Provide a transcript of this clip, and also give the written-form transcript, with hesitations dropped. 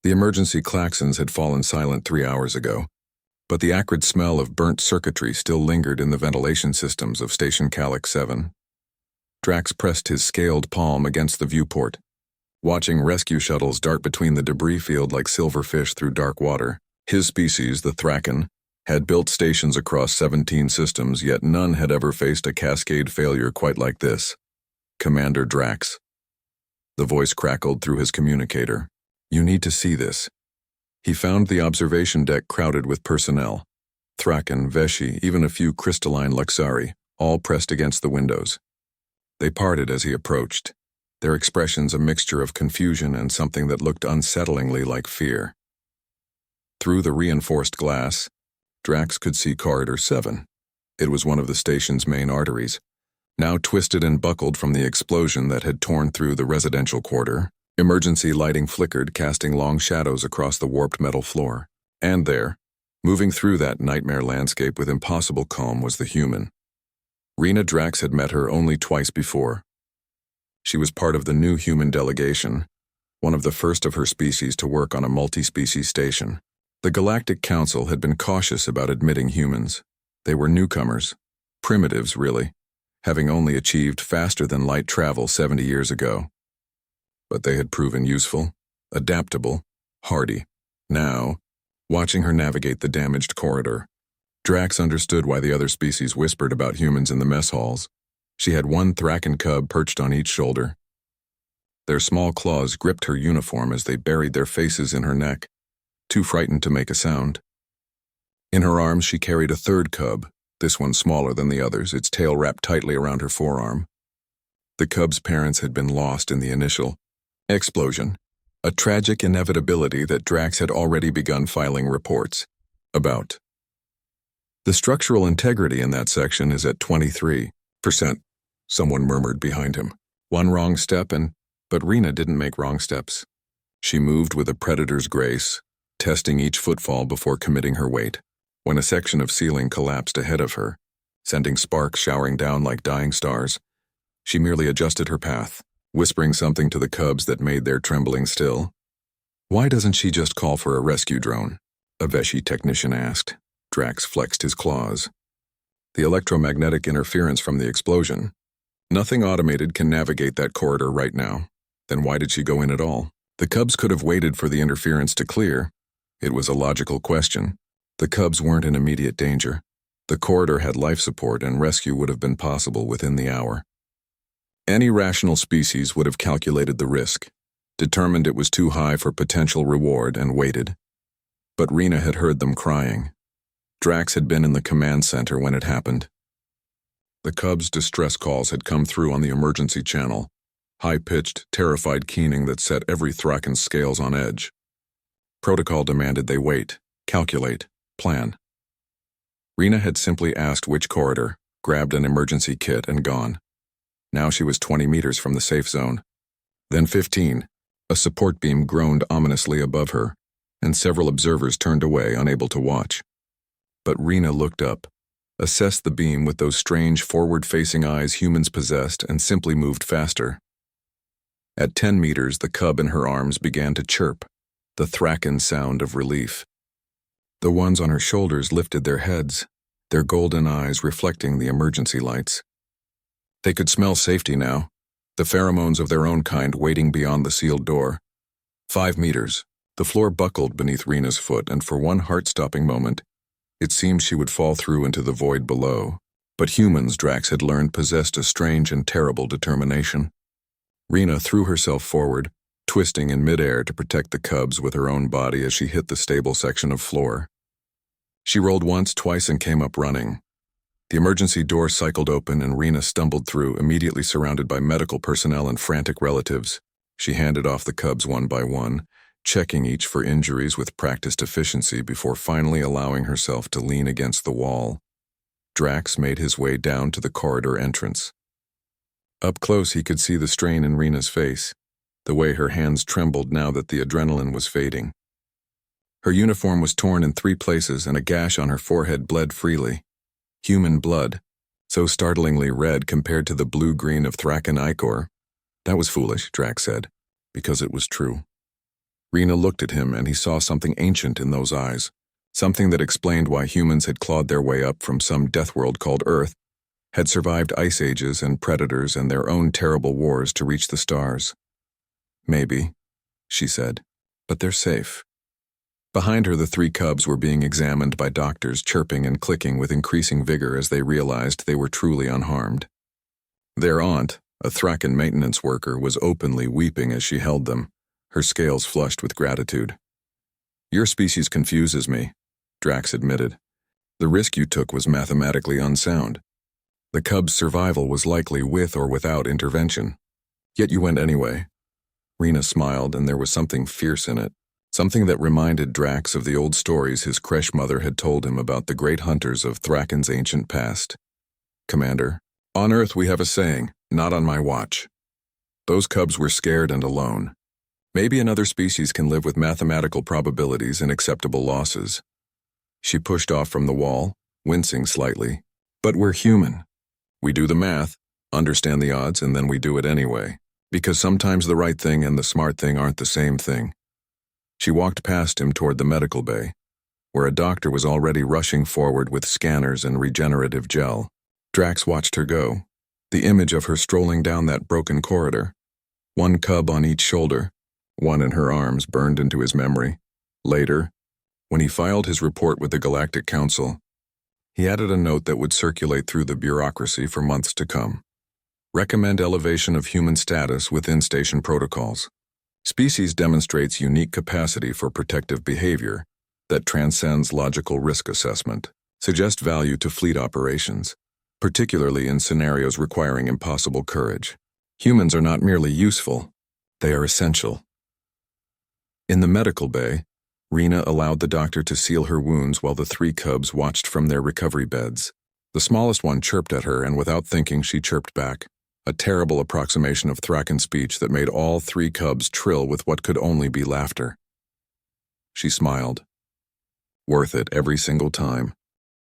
The emergency klaxons had fallen silent 3 hours ago, but the acrid smell of burnt circuitry still lingered in the ventilation systems of Station Calyx 7. Drax pressed his scaled palm against the viewport, watching rescue shuttles dart between the debris field like silver fish through dark water. His species, the Thraken, had built stations across 17 systems, yet none had ever faced a cascade failure quite like this. Commander Drax. The voice crackled through his communicator. You need to see this. He found the observation deck crowded with personnel. Thraken, Veshi, even a few crystalline Luxari, all pressed against the windows. They parted as he approached, their expressions a mixture of confusion and something that looked unsettlingly like fear. Through the reinforced glass, Drax could see Corridor 7. It was one of the station's main arteries, now twisted and buckled from the explosion that had torn through the residential quarter. Emergency lighting flickered, casting long shadows across the warped metal floor. And there, moving through that nightmare landscape with impossible calm, was the human. Rena Drax had met her only twice before. She was part of the new human delegation, one of the first of her species to work on a multi-species station. The Galactic Council had been cautious about admitting humans. They were newcomers, primitives really, having only achieved faster-than-light travel 70 years ago. But they had proven useful, adaptable, hardy. Now, watching her navigate the damaged corridor, Drax understood why the other species whispered about humans in the mess halls. She had one Thraken cub perched on each shoulder. Their small claws gripped her uniform as they buried their faces in her neck, too frightened to make a sound. In her arms she carried a third cub, this one smaller than the others, its tail wrapped tightly around her forearm. The cub's parents had been lost in the initial explosion, a tragic inevitability that Drax had already begun filing reports about. The structural integrity in that section is at 23%, someone murmured behind him. One wrong step but Rena didn't make wrong steps. She moved with a predator's grace, testing each footfall before committing her weight. When a section of ceiling collapsed ahead of her, sending sparks showering down like dying stars, she merely adjusted her path, whispering something to the cubs that made their trembling still. Why doesn't she just call for a rescue drone? A Veshi technician asked. Drax flexed his claws. The electromagnetic interference from the explosion. Nothing automated can navigate that corridor right now. Then why did she go in at all? The cubs could have waited for the interference to clear. It was a logical question. The cubs weren't in immediate danger. The corridor had life support and rescue would have been possible within the hour. Any rational species would have calculated the risk, determined it was too high for potential reward, and waited. But Rena had heard them crying. Drax had been in the command center when it happened. The cubs' distress calls had come through on the emergency channel, high-pitched, terrified keening that set every Thraken's scales on edge. Protocol demanded they wait, calculate, plan. Rena had simply asked which corridor, grabbed an emergency kit, and gone. Now she was 20 meters from the safe zone. Then 15. A support beam groaned ominously above her, and several observers turned away, unable to watch. But Rena looked up, assessed the beam with those strange forward-facing eyes humans possessed, and simply moved faster. At 10 meters, the cub in her arms began to chirp, the Thraken sound of relief. The ones on her shoulders lifted their heads, their golden eyes reflecting the emergency lights. They could smell safety now, the pheromones of their own kind waiting beyond the sealed door. 5 meters. The floor buckled beneath Rena's foot, and for one heart-stopping moment, it seemed she would fall through into the void below. But humans, Drax had learned, possessed a strange and terrible determination. Rena threw herself forward, twisting in midair to protect the cubs with her own body as she hit the stable section of floor. She rolled once, twice, and came up running. The emergency door cycled open and Rena stumbled through, immediately surrounded by medical personnel and frantic relatives. She handed off the cubs one by one, checking each for injuries with practiced efficiency before finally allowing herself to lean against the wall. Drax made his way down to the corridor entrance. Up close he could see the strain in Rena's face, the way her hands trembled now that the adrenaline was fading. Her uniform was torn in 3 places and a gash on her forehead bled freely. Human blood, so startlingly red compared to the blue-green of Thraken ichor. That was foolish, Drax said, because it was true. Rena looked at him and he saw something ancient in those eyes, something that explained why humans had clawed their way up from some death world called Earth, had survived ice ages and predators and their own terrible wars to reach the stars. Maybe, she said, but they're safe. Behind her, the three cubs were being examined by doctors, chirping and clicking with increasing vigor as they realized they were truly unharmed. Their aunt, a Thraken maintenance worker, was openly weeping as she held them, her scales flushed with gratitude. "Your species confuses me," Drax admitted. "The risk you took was mathematically unsound. The cubs' survival was likely with or without intervention. Yet you went anyway." Rena smiled, and there was something fierce in it, something that reminded Drax of the old stories his Kresh mother had told him about the great hunters of Thraken's ancient past. "Commander, on Earth we have a saying, not on my watch." Those cubs were scared and alone. Maybe another species can live with mathematical probabilities and acceptable losses. She pushed off from the wall, wincing slightly. "But we're human. We do the math, understand the odds, and then we do it anyway. Because sometimes the right thing and the smart thing aren't the same thing." She walked past him toward the medical bay, where a doctor was already rushing forward with scanners and regenerative gel. Drax watched her go, the image of her strolling down that broken corridor, one cub on each shoulder, one in her arms, burned into his memory. Later, when he filed his report with the Galactic Council, he added a note that would circulate through the bureaucracy for months to come. "Recommend elevation of human status within station protocols. Species demonstrates unique capacity for protective behavior that transcends logical risk assessment. Suggest value to fleet operations, particularly in scenarios requiring impossible courage. Humans are not merely useful, they are essential." In the medical bay, Rena allowed the doctor to seal her wounds while the three cubs watched from their recovery beds. The smallest one chirped at her, and without thinking she chirped back, a terrible approximation of Thraken speech that made all three cubs trill with what could only be laughter. She smiled. "Worth it every single time."